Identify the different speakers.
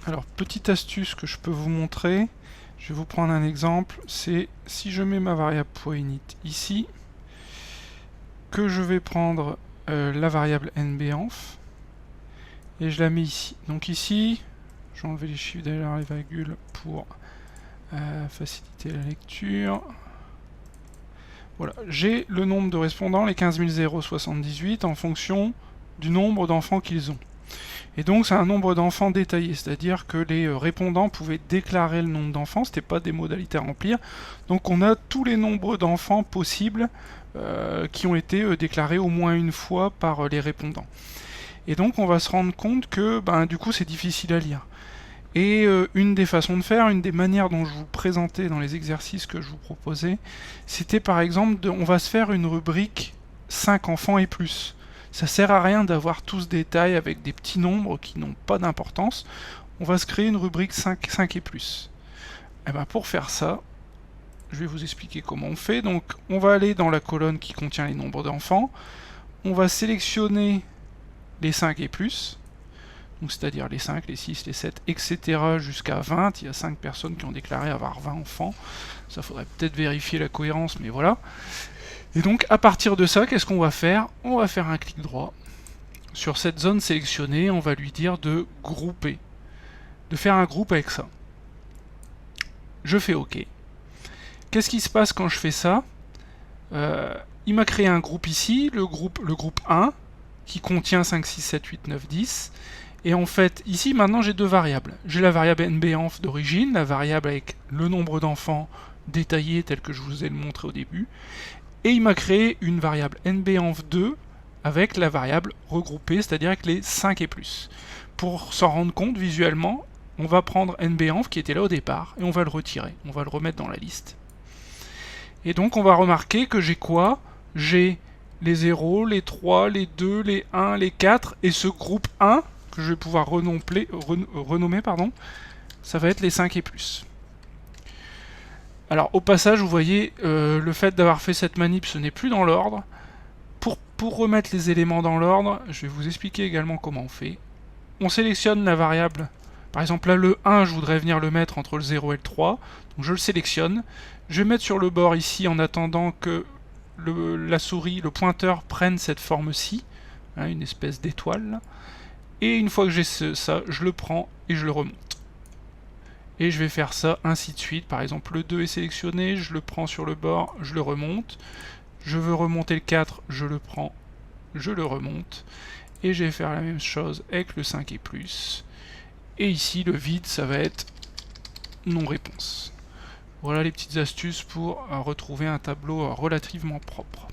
Speaker 1: Alors, petite astuce que je peux vous montrer, je vais vous prendre un exemple, c'est si je mets ma variable poinit ici, que je vais prendre la variable nbenf, et je la mets ici. Donc ici, je vais enlever les chiffres derrière les virgules pour faciliter la lecture. Voilà, j'ai le nombre de répondants, les 15 078, en fonction du nombre d'enfants qu'ils ont. Et donc c'est un nombre d'enfants détaillé, c'est-à-dire que les répondants pouvaient déclarer le nombre d'enfants, c'était pas des modalités à remplir. Donc on a tous les nombres d'enfants possibles qui ont été déclarés au moins une fois par les répondants. Et donc on va se rendre compte que du coup c'est difficile à lire. Et une des façons de faire, une des manières dont je vous présentais dans les exercices que je vous proposais, c'était par exemple, on va se faire une rubrique 5 enfants et plus. Ça sert à rien d'avoir tout ce détail avec des petits nombres qui n'ont pas d'importance. On va se créer une rubrique 5 et plus. Et pour faire ça, je vais vous expliquer comment on fait. Donc on va aller dans la colonne qui contient les nombres d'enfants. On va sélectionner les 5 et plus. C'est-à-dire les 5, les 6, les 7, etc. jusqu'à 20. Il y a 5 personnes qui ont déclaré avoir 20 enfants. Ça faudrait peut-être vérifier la cohérence, mais voilà. Et donc à partir de ça, qu'est-ce qu'on va faire? On va faire un clic droit sur cette zone sélectionnée, on va lui dire de grouper, de faire un groupe avec ça. Je fais OK. Qu'est-ce qui se passe quand je fais ça? Il m'a créé un groupe ici, le groupe 1, qui contient 5, 6, 7, 8, 9, 10. Et en fait, ici, maintenant, j'ai deux variables. J'ai la variable nbenf d'origine, la variable avec le nombre d'enfants détaillé tel que je vous ai montré au début. Et il m'a créé une variable nbenf2 avec la variable regroupée, c'est-à-dire avec les 5 et plus. Pour s'en rendre compte visuellement, on va prendre nbenf qui était là au départ, et on va le retirer. On va le remettre dans la liste. Et donc, on va remarquer que j'ai quoi? J'ai les 0, les 3, les 2, les 1, les 4, et ce groupe 1, que je vais pouvoir renommer, ça va être les 5 et plus. Alors au passage, vous voyez, le fait d'avoir fait cette manip, ce n'est plus dans l'ordre. Pour remettre les éléments dans l'ordre, je vais vous expliquer également comment on fait. On sélectionne la variable. Par exemple là, le 1, je voudrais venir le mettre entre le 0 et le 3. Donc je le sélectionne. Je vais mettre sur le bord ici en attendant que la souris, le pointeur prenne cette forme-ci, hein, une espèce d'étoile. Et une fois que j'ai ça, je le prends et je le remonte. Et je vais faire ça ainsi de suite. Par exemple, le 2 est sélectionné, je le prends sur le bord, je le remonte. Je veux remonter le 4, je le prends, je le remonte. Et je vais faire la même chose avec le 5 et plus. Et ici, le vide, ça va être non-réponse. Voilà les petites astuces pour retrouver un tableau relativement propre.